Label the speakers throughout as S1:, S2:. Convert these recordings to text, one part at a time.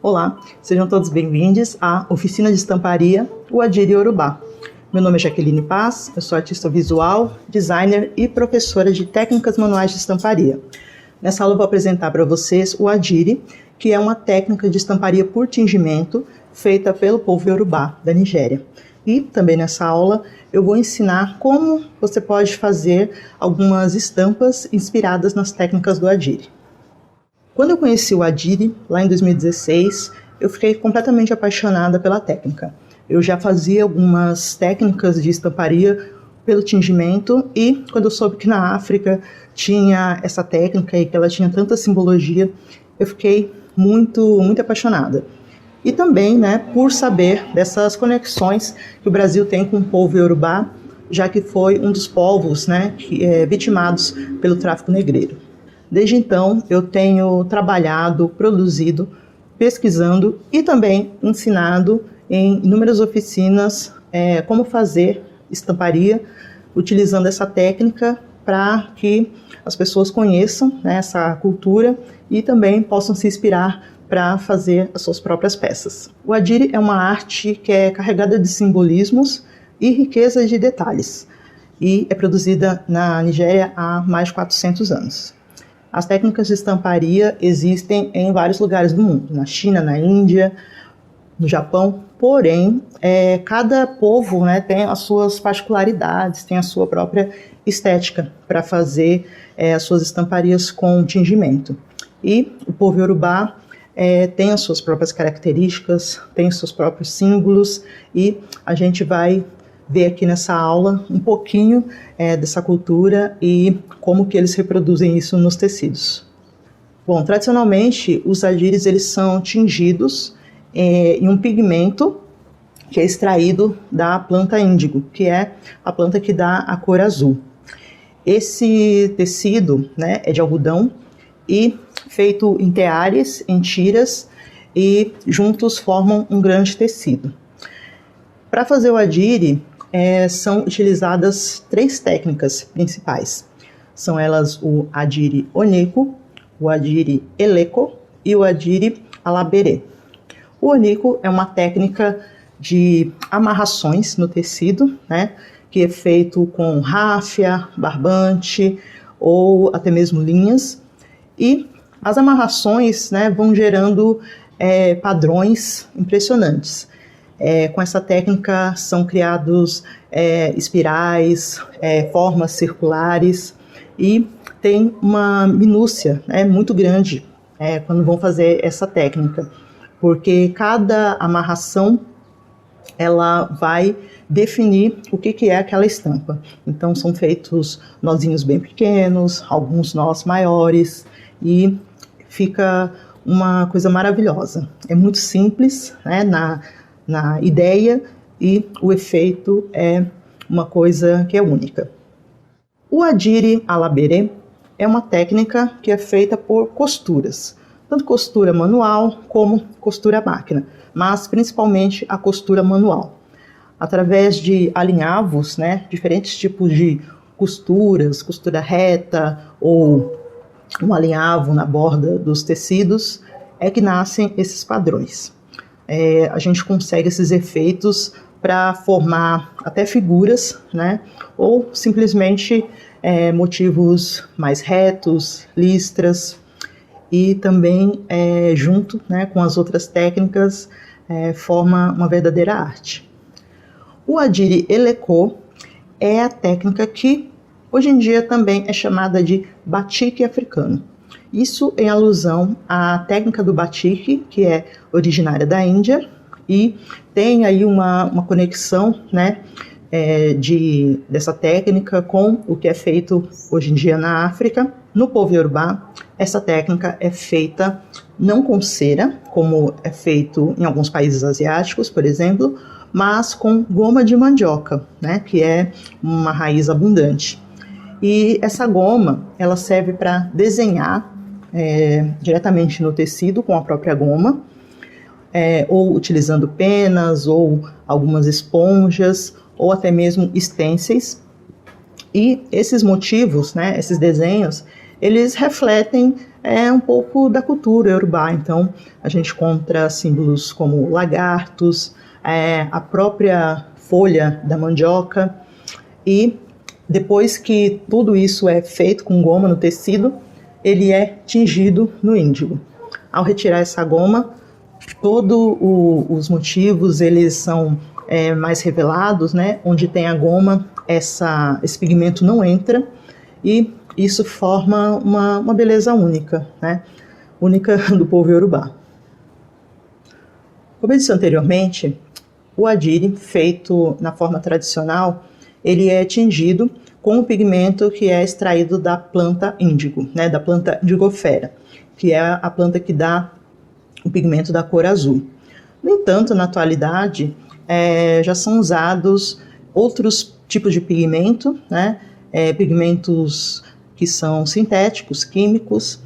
S1: Olá, sejam todos bem-vindos à Oficina de Estamparia Uadiri Yorubá. Meu nome é Jaqueline Paz, eu sou artista visual, designer e professora de técnicas manuais de estamparia. Nessa aula eu vou apresentar para vocês o Uadiri, que é uma técnica de estamparia por tingimento feita pelo povo Yorubá da Nigéria. E também nessa aula eu vou ensinar como você pode fazer algumas estampas inspiradas nas técnicas do Uadiri. Quando eu conheci o Uadiri, lá em 2016, eu fiquei completamente apaixonada pela técnica. Eu já fazia algumas técnicas de estamparia pelo tingimento e quando eu soube que na África tinha essa técnica e que ela tinha tanta simbologia, eu fiquei muito apaixonada. E também, por saber dessas conexões que o Brasil tem com o povo Yorubá, já que foi um dos povos vitimados pelo tráfico negreiro. Desde então, eu tenho trabalhado, produzido, pesquisando e também ensinado em inúmeras oficinas como fazer estamparia, utilizando essa técnica para que as pessoas conheçam essa cultura e também possam se inspirar para fazer as suas próprias peças. O Uadiri é uma arte que é carregada de simbolismos e riqueza de detalhes e é produzida na Nigéria há mais de 400 anos. As técnicas de estamparia existem em vários lugares do mundo, na China, na Índia, no Japão, porém, cada povo tem as suas particularidades, tem a sua própria estética para fazer as suas estamparias com tingimento. E o povo Yorubá tem as suas próprias características, tem os seus próprios símbolos e a gente vai ver aqui nessa aula um pouquinho dessa cultura e como que eles reproduzem isso nos tecidos. Bom, tradicionalmente os Uadiris eles são tingidos em um pigmento que é extraído da planta índigo, que é a planta que dá a cor azul. Esse tecido é de algodão e feito em teares, em tiras e juntos formam um grande tecido. Para fazer o Uadiri, são utilizadas 3 técnicas principais. São elas o Uadiri Oniko, o Uadiri Eleko e o Uadiri Alabere. O Oniko é uma técnica de amarrações no tecido, que é feito com ráfia, barbante ou até mesmo linhas. E as amarrações vão gerando padrões impressionantes. Com essa técnica são criados espirais, formas circulares e tem uma minúcia muito grande quando vão fazer essa técnica, porque cada amarração ela vai definir o que é aquela estampa. Então são feitos nozinhos bem pequenos, alguns nós maiores e fica uma coisa maravilhosa. É muito simples na ideia e o efeito é uma coisa que é única. O Uadiri Alabere é uma técnica que é feita por costuras, tanto costura manual como costura à máquina, mas principalmente a costura manual. Através de alinhavos, diferentes tipos de costuras, costura reta ou um alinhavo na borda dos tecidos, é que nascem esses padrões. A gente consegue esses efeitos para formar até figuras, ou simplesmente motivos mais retos, listras, e também junto com as outras técnicas forma uma verdadeira arte. O Uadiri Eleko é a técnica que hoje em dia também é chamada de batik africano. Isso em alusão à técnica do batik, que é originária da Índia, e tem aí uma conexão dessa técnica com o que é feito hoje em dia na África. No povo Yorubá, essa técnica é feita não com cera, como é feito em alguns países asiáticos, por exemplo, mas com goma de mandioca, que é uma raiz abundante. E essa goma, ela serve para desenhar diretamente no tecido com a própria goma, ou utilizando penas, ou algumas esponjas, ou até mesmo stencils. E esses motivos, né, esses desenhos, eles refletem um pouco da cultura iorubá. Então, a gente encontra símbolos como lagartos, a própria folha da mandioca, e depois que tudo isso é feito com goma no tecido, ele é tingido no índigo. Ao retirar essa goma, todos os motivos eles são mais revelados, né? Onde tem a goma, esse pigmento não entra, e isso forma uma beleza única, né? Única do povo iorubá. Como eu disse anteriormente, o adire, feito na forma tradicional, ele é tingido com o pigmento que é extraído da planta índigo, né? Da planta indigofera, que é a planta que dá o pigmento da cor azul. No entanto, na atualidade, já são usados outros tipos de pigmento, né? Pigmentos que são sintéticos, químicos,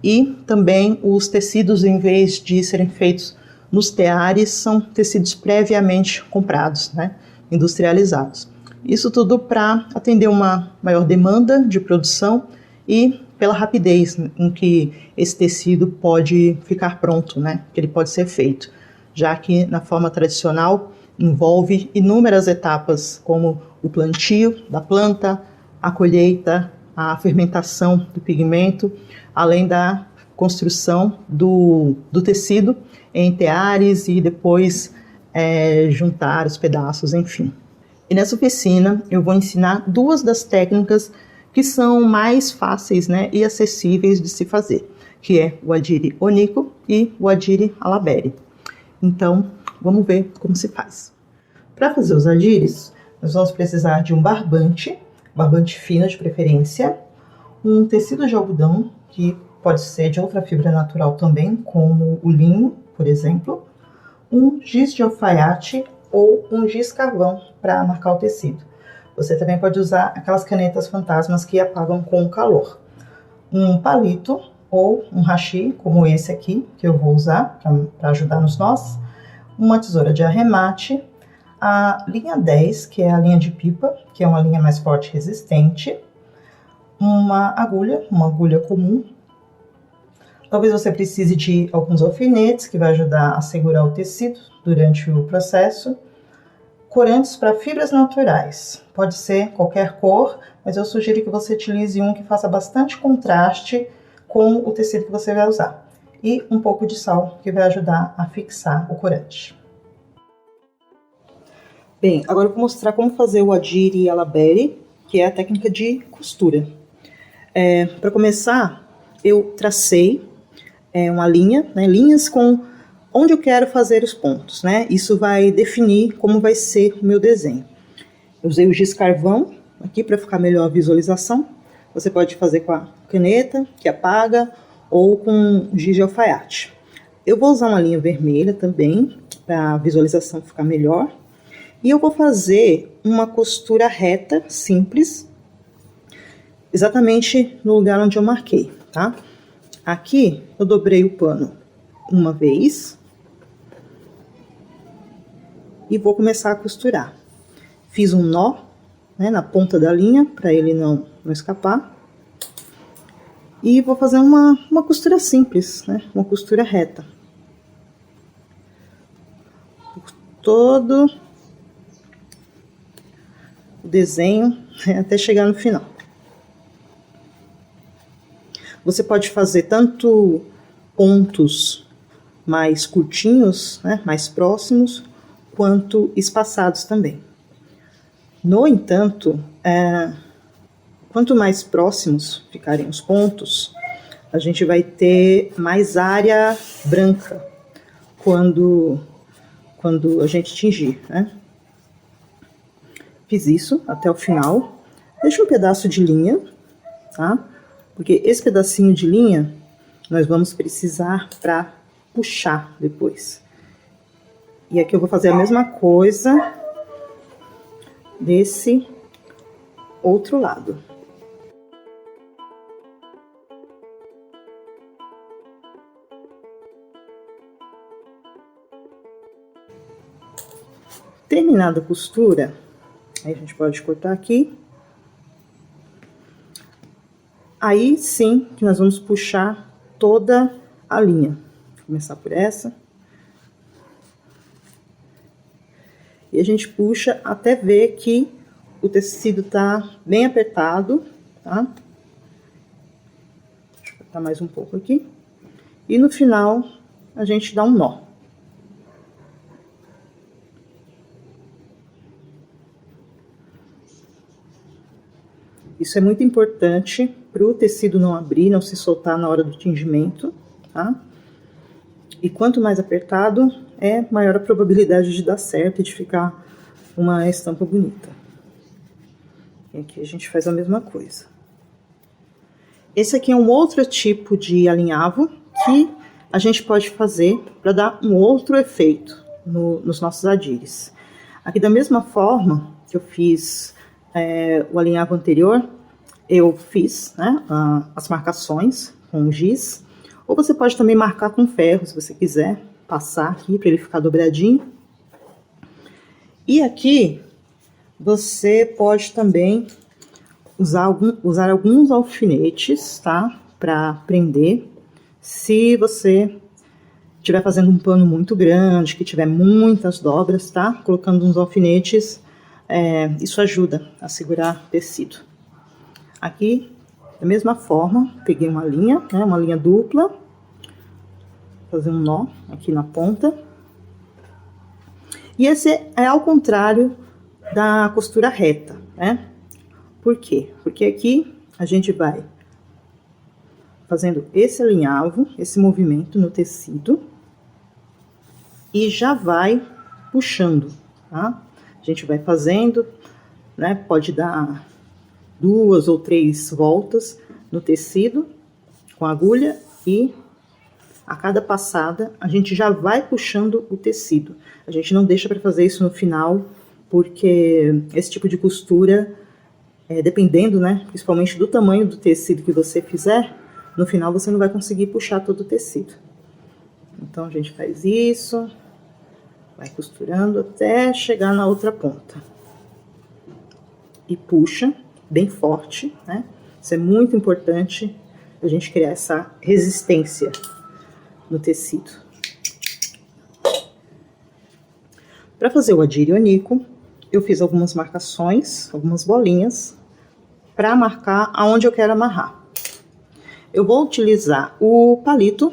S1: e também os tecidos, em vez de serem feitos nos teares, são tecidos previamente comprados, né? Industrializados. Isso tudo para atender uma maior demanda de produção e pela rapidez em que esse tecido pode ficar pronto, né? Que ele pode ser feito, já que na forma tradicional envolve inúmeras etapas, como o plantio da planta, a colheita, a fermentação do pigmento, além da construção do tecido em teares e depois juntar os pedaços, enfim. E nessa oficina eu vou ensinar duas das técnicas que são mais fáceis, né, e acessíveis de se fazer, que é o adire onico e o adire alaberi. Então, vamos ver como se faz. Para fazer os adires, nós vamos precisar de um barbante fino de preferência, um tecido de algodão, que pode ser de outra fibra natural também, como o linho, por exemplo, um giz de alfaiate ou um giz carvão para marcar o tecido. Você também pode usar aquelas canetas fantasmas que apagam com o calor. Um palito ou um hashi, como esse aqui, que eu vou usar para ajudar nos nós. Uma tesoura de arremate. A linha 10, que é a linha de pipa, que é uma linha mais forte e resistente. Uma agulha comum. Talvez você precise de alguns alfinetes, que vai ajudar a segurar o tecido durante o processo. Corantes para fibras naturais. Pode ser qualquer cor, mas eu sugiro que você utilize um que faça bastante contraste com o tecido que você vai usar. E um pouco de sal, que vai ajudar a fixar o corante. Bem, agora eu vou mostrar como fazer o adire alaberi, que é a técnica de costura. Para começar, eu tracei uma linha, né, linhas com onde eu quero fazer os pontos, né? Isso vai definir como vai ser o meu desenho. Eu usei o giz carvão aqui para ficar melhor a visualização. Você pode fazer com a caneta, que apaga, ou com giz de alfaiate. Eu vou usar uma linha vermelha também, para a visualização ficar melhor. E eu vou fazer uma costura reta, simples, exatamente no lugar onde eu marquei, tá? Aqui eu dobrei o pano uma vez e vou começar a costurar. Fiz um nó, né, na ponta da linha para ele não escapar. E vou fazer uma costura simples, né, uma costura reta. Por todo o desenho, até chegar no final. Você pode fazer tanto pontos mais curtinhos, né, mais próximos, quanto espaçados também. No entanto, quanto mais próximos ficarem os pontos, a gente vai ter mais área branca quando a gente tingir, né? Fiz isso até o final. Deixa um pedaço de linha, tá? Porque esse pedacinho de linha nós vamos precisar para puxar depois. E aqui eu vou fazer a mesma coisa desse outro lado. Terminada a costura, aí a gente pode cortar aqui. Aí sim que nós vamos puxar toda a linha. Vou começar por essa. E a gente puxa até ver que o tecido tá bem apertado, tá? Deixa eu apertar mais um pouco aqui. E no final, a gente dá um nó. Isso é muito importante para o tecido não abrir, não se soltar na hora do tingimento, tá? E quanto mais apertado, maior a probabilidade de dar certo e de ficar uma estampa bonita. E aqui a gente faz a mesma coisa. Esse aqui é um outro tipo de alinhavo que a gente pode fazer para dar um outro efeito nos nossos adires. Aqui da mesma forma que eu fiz o alinhavo anterior, eu fiz, né, as marcações com giz, ou você pode também marcar com ferro, se você quiser passar aqui para ele ficar dobradinho. E aqui você pode também usar alguns alfinetes, tá, para prender. Se você estiver fazendo um pano muito grande, que tiver muitas dobras, tá, colocando uns alfinetes, isso ajuda a segurar o tecido. Aqui, da mesma forma, peguei uma linha, né, uma linha dupla, vou fazer um nó aqui na ponta. E esse é ao contrário da costura reta, né? Por quê? Porque aqui a gente vai fazendo esse alinhavo, esse movimento no tecido, e já vai puxando, tá? A gente vai fazendo, né? Pode dar 2 ou 3 voltas no tecido com a agulha e a cada passada a gente já vai puxando o tecido. A gente não deixa para fazer isso no final, porque esse tipo de costura, dependendo, né, principalmente do tamanho do tecido que você fizer, no final você não vai conseguir puxar todo o tecido. Então a gente faz isso, vai costurando até chegar na outra ponta. E puxa bem forte, né? Isso é muito importante, a gente criar essa resistência no tecido. Para fazer o adire onico, eu fiz algumas marcações, algumas bolinhas, para marcar aonde eu quero amarrar. Eu vou utilizar o palito,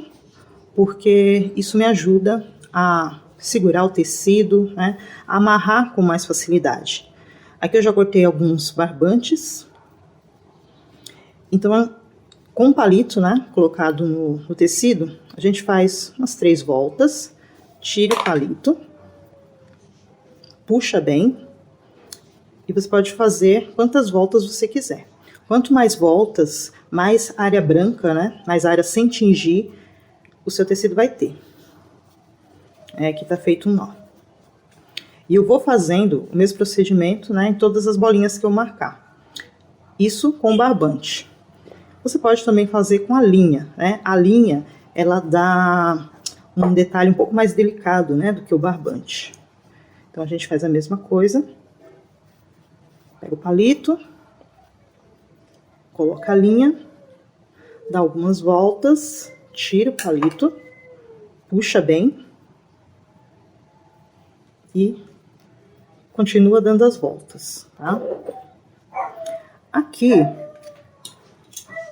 S1: porque isso me ajuda a segurar o tecido, né, a amarrar com mais facilidade. Aqui eu já cortei alguns barbantes. Então, com o palito, né, colocado no tecido, a gente faz umas 3 voltas, tira o palito, puxa bem, e você pode fazer quantas voltas você quiser. Quanto mais voltas, mais área branca, né, mais área sem tingir, o seu tecido vai ter. Aqui tá feito um nó. E eu vou fazendo o mesmo procedimento, né, em todas as bolinhas que eu marcar. Isso com barbante. Você pode também fazer com a linha, né? A linha, ela dá um detalhe um pouco mais delicado, né, do que o barbante. Então, a gente faz a mesma coisa. Pega o palito, coloca a linha, dá algumas voltas, tira o palito, puxa bem e continua dando as voltas, tá? Aqui,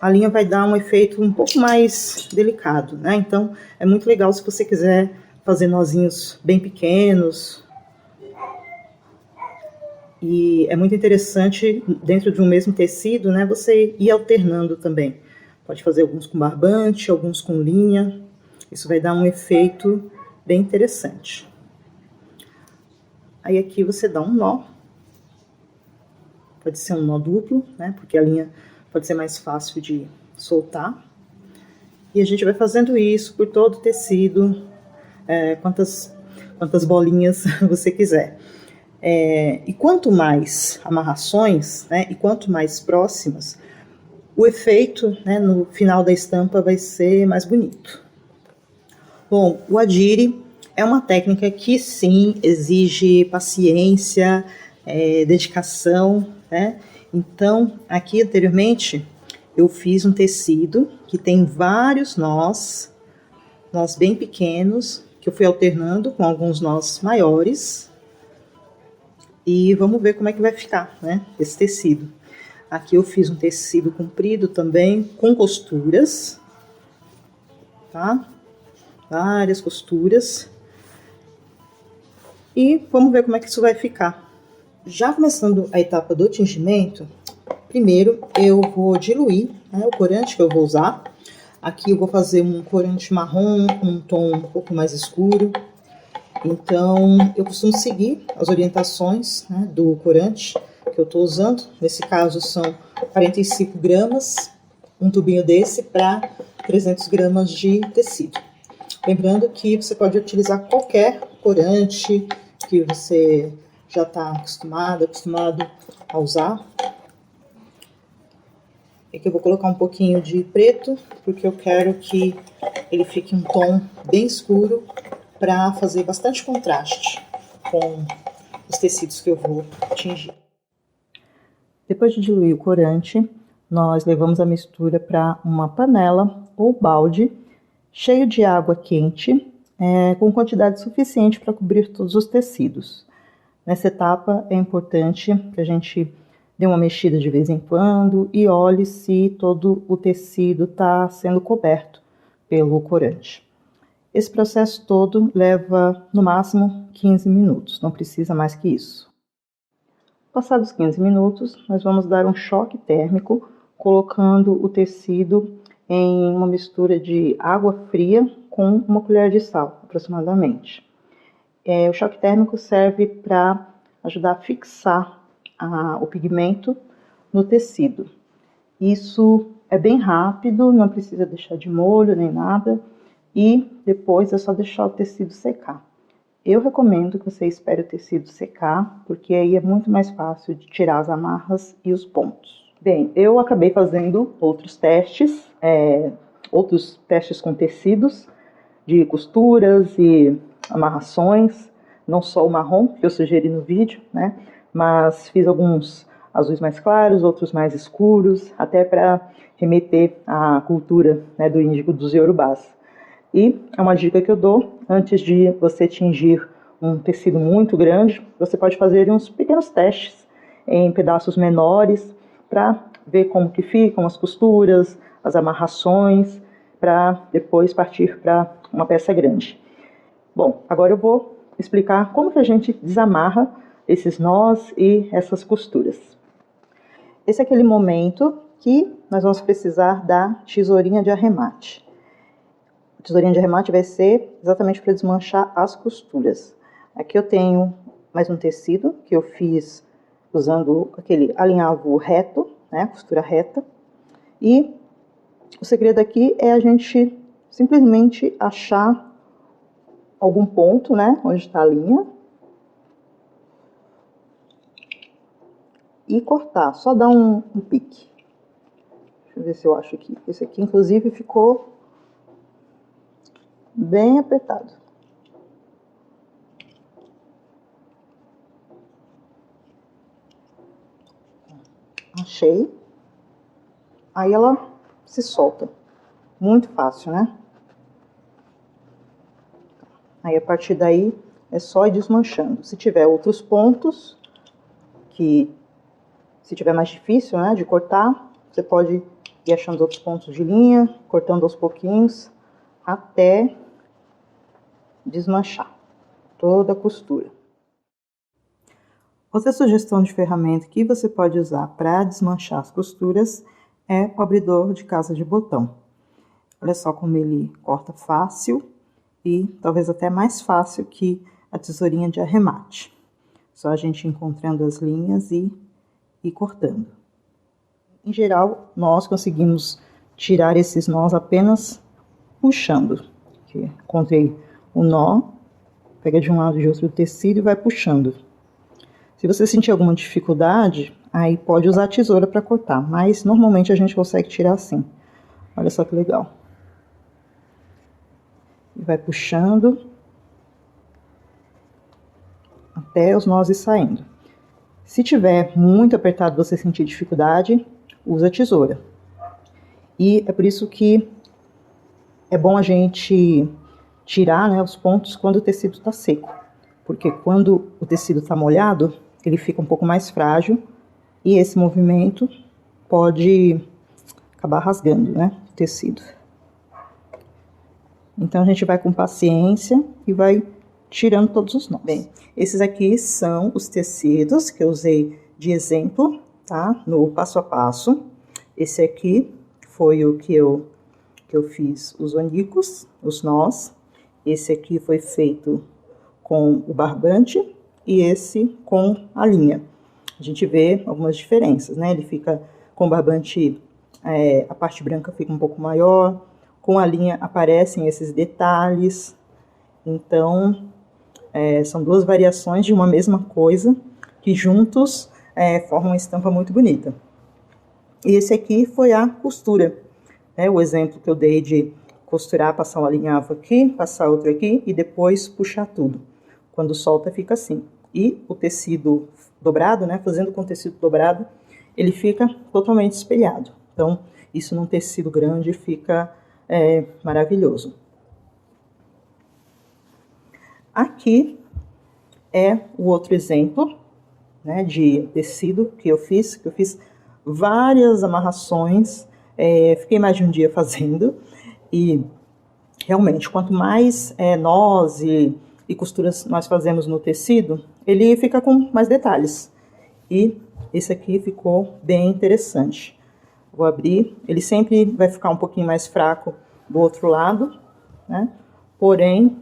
S1: a linha vai dar um efeito um pouco mais delicado, né? Então, é muito legal se você quiser fazer nozinhos bem pequenos. E é muito interessante, dentro de um mesmo tecido, né, você ir alternando também. Pode fazer alguns com barbante, alguns com linha. Isso vai dar um efeito bem interessante. Aí aqui você dá um nó. Pode ser um nó duplo, né, porque a linha pode ser mais fácil de soltar. E a gente vai fazendo isso por todo o tecido, quantas bolinhas você quiser. E quanto mais amarrações, né, e quanto mais próximas, o efeito, né, no final da estampa vai ser mais bonito. Bom, o adire é uma técnica que sim exige paciência, dedicação, né? Então, aqui anteriormente eu fiz um tecido que tem vários nós bem pequenos, que eu fui alternando com alguns nós maiores. E vamos ver como é que vai ficar, né, esse tecido. Aqui eu fiz um tecido comprido também, com costuras, tá? Várias costuras. E vamos ver como é que isso vai ficar. Já começando a etapa do tingimento, primeiro eu vou diluir, né, o corante que eu vou usar. Aqui eu vou fazer um corante marrom com um tom um pouco mais escuro. Então, eu costumo seguir as orientações, né, do corante que eu estou usando. Nesse caso, são 45 gramas, um tubinho desse para 300 gramas de tecido. Lembrando que você pode utilizar qualquer corante que você já está acostumado a usar. Aqui eu vou colocar um pouquinho de preto, porque eu quero que ele fique um tom bem escuro, para fazer bastante contraste com os tecidos que eu vou tingir. Depois de diluir o corante, nós levamos a mistura para uma panela ou balde cheio de água quente, com quantidade suficiente para cobrir todos os tecidos. Nessa etapa é importante que a gente dê uma mexida de vez em quando e olhe se todo o tecido está sendo coberto pelo corante. Esse processo todo leva no máximo 15 minutos, não precisa mais que isso. Passados 15 minutos, nós vamos dar um choque térmico, colocando o tecido em uma mistura de água fria com uma colher de sal, aproximadamente. O choque térmico serve para ajudar a fixar o pigmento no tecido. Isso é bem rápido, não precisa deixar de molho nem nada, e depois é só deixar o tecido secar. Eu recomendo que você espere o tecido secar, porque aí é muito mais fácil de tirar as amarras e os pontos. Bem, eu acabei fazendo outros testes com tecidos, de costuras e amarrações, não só o marrom, que eu sugeri no vídeo, né? Mas fiz alguns azuis mais claros, outros mais escuros, até para remeter à cultura, né, do índigo dos iorubás. E é uma dica que eu dou: antes de você tingir um tecido muito grande, você pode fazer uns pequenos testes em pedaços menores para ver como que ficam as costuras, as amarrações, para depois partir para uma peça grande. Bom, agora eu vou explicar como que a gente desamarra esses nós e essas costuras. Esse é aquele momento que nós vamos precisar da tesourinha de arremate. A tesourinha de arremate vai ser exatamente para desmanchar as costuras. Aqui eu tenho mais um tecido que eu fiz usando aquele alinhavo reto, né, costura reta. E o segredo aqui é a gente simplesmente achar algum ponto, né, onde está a linha, e cortar, só dar um pique. Deixa eu ver se eu acho aqui. Esse aqui, inclusive, ficou bem apertado. Achei. Aí ela se solta. Muito fácil, né? Aí, a partir daí, é só ir desmanchando. Se tiver outros pontos, se tiver mais difícil, né, de cortar, você pode ir achando outros pontos de linha, cortando aos pouquinhos, até desmanchar toda a costura. Outra sugestão de ferramenta que você pode usar para desmanchar as costuras é o abridor de casa de botão. Olha só como ele corta fácil e talvez até mais fácil que a tesourinha de arremate. Só a gente encontrando as linhas e cortando. Em geral, nós conseguimos tirar esses nós apenas puxando. Aqui, encontrei o nó, pega de um lado e de outro o tecido e vai puxando. Se você sentir alguma dificuldade, aí pode usar a tesoura para cortar, mas normalmente a gente consegue tirar assim. Olha só que legal. E vai puxando até os nós ir saindo. Se tiver muito apertado, você sentir dificuldade, usa a tesoura. E é por isso que é bom a gente tirar, né, os pontos quando o tecido está seco, porque quando o tecido está molhado, ele fica um pouco mais frágil e esse movimento pode acabar rasgando, né, o tecido. Então a gente vai com paciência e vai tirando todos os nós. Bem, esses aqui são os tecidos que eu usei de exemplo, tá, no passo a passo. Esse aqui foi o que eu fiz os onicos, os nós. Esse aqui foi feito com o barbante e esse com a linha. A gente vê algumas diferenças, né? Ele fica com o barbante, a parte branca fica um pouco maior, com a linha aparecem esses detalhes. Então, são duas variações de uma mesma coisa que juntos formam uma estampa muito bonita. E esse aqui foi a costura, né? O exemplo que eu dei de costurar, passar uma linha aqui, passar outra aqui e depois puxar tudo. Quando solta fica assim. E o tecido dobrado, né? Fazendo com o tecido dobrado, ele fica totalmente espelhado. Então, isso num tecido grande fica maravilhoso. Aqui é o outro exemplo, né, de tecido que eu fiz várias amarrações, fiquei mais de um dia fazendo, e realmente, quanto mais nós e costuras nós fazemos no tecido, ele fica com mais detalhes. E esse aqui ficou bem interessante. Vou abrir, ele sempre vai ficar um pouquinho mais fraco do outro lado, né? Porém,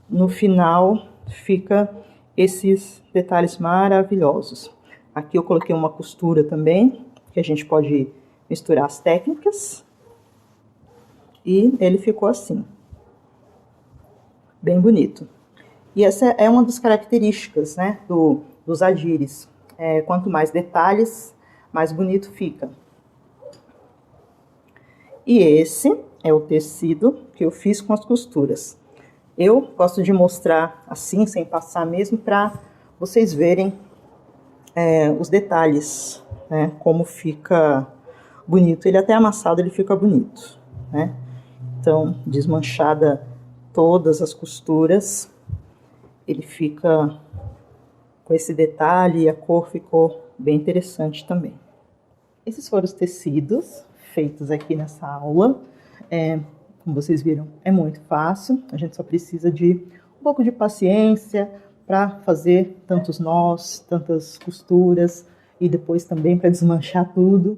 S1: no final fica esses detalhes maravilhosos. Aqui eu coloquei uma costura também, que a gente pode misturar as técnicas. E ele ficou assim, bem bonito. E essa é uma das características, né, dos adires. Quanto mais detalhes, mais bonito fica. E esse é o tecido que eu fiz com as costuras. Eu gosto de mostrar assim, sem passar mesmo, para vocês verem os detalhes, né, como fica bonito. Ele até amassado, ele fica bonito, né? Então, desmanchada todas as costuras, ele fica com esse detalhe e a cor ficou bem interessante também. Esses foram os tecidos feitos aqui nessa aula. Como vocês viram, é muito fácil, a gente só precisa de um pouco de paciência para fazer tantos nós, tantas costuras e depois também para desmanchar tudo.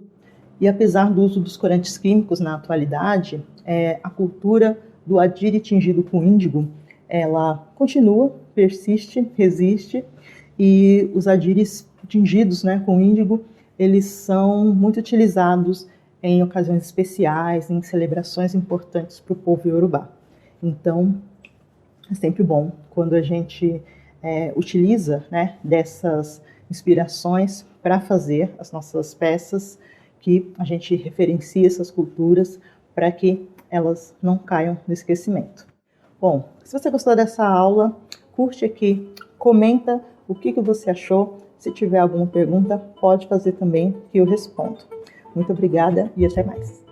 S1: E apesar do uso dos corantes químicos na atualidade, a cultura do adire tingido com índigo, ela continua, persiste, resiste, e os adires tingidos, né, com índigo, eles são muito utilizados em ocasiões especiais, em celebrações importantes para o povo iorubá. Então, é sempre bom quando a gente utiliza, né, dessas inspirações para fazer as nossas peças, que a gente referencia essas culturas para que elas não caiam no esquecimento. Bom, se você gostou dessa aula, curte aqui, comenta o que você achou. Se tiver alguma pergunta, pode fazer também que eu respondo. Muito obrigada e até mais.